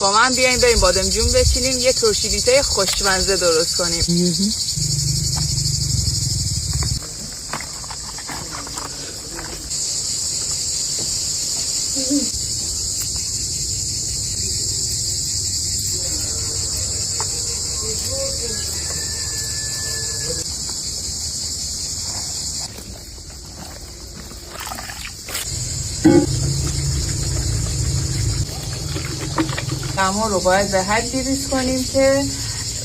با من بیاین بریم بادمجون بچینیم یه ترشیلیته خوشمزه درست کنیم. دما رو باید به حدی ریز کنیم که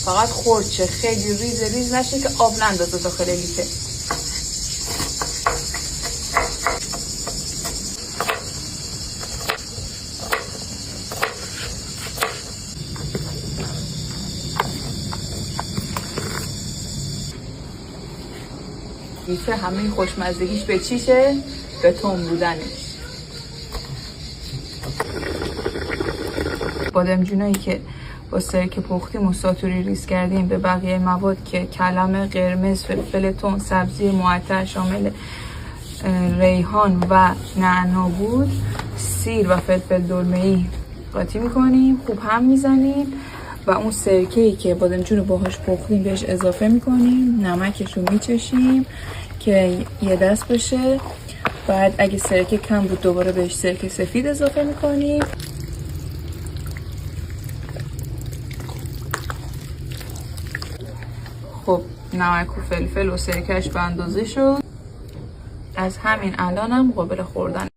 فقط خرد شه، خیلی ریز نشه که آب نندازه داخل لیته. لیته همه خوشمزدگیش به چیشه؟ به تون بودنش. بادمجونایی که با سرکه پختیم و ساتوری ریز کردیم به بقیه مواد که کلم قرمز، فلفل تون، سبزی معطر شامل ریحان و نعنا بود، سیر و فلفل دلمه‌ای قاطی میکنیم، خوب هم میزنیم و اون سرکه‌ای که بادمجون رو باهاش پختیم بهش اضافه میکنیم، نمکش رو میچشیم که یه دست بشه. بعد اگه سرکه کم بود دوباره بهش سرکه سفید اضافه میکنیم. خب نمک و فلفل و سرکهش به اندازه شد. از همین الانم قابل خوردن.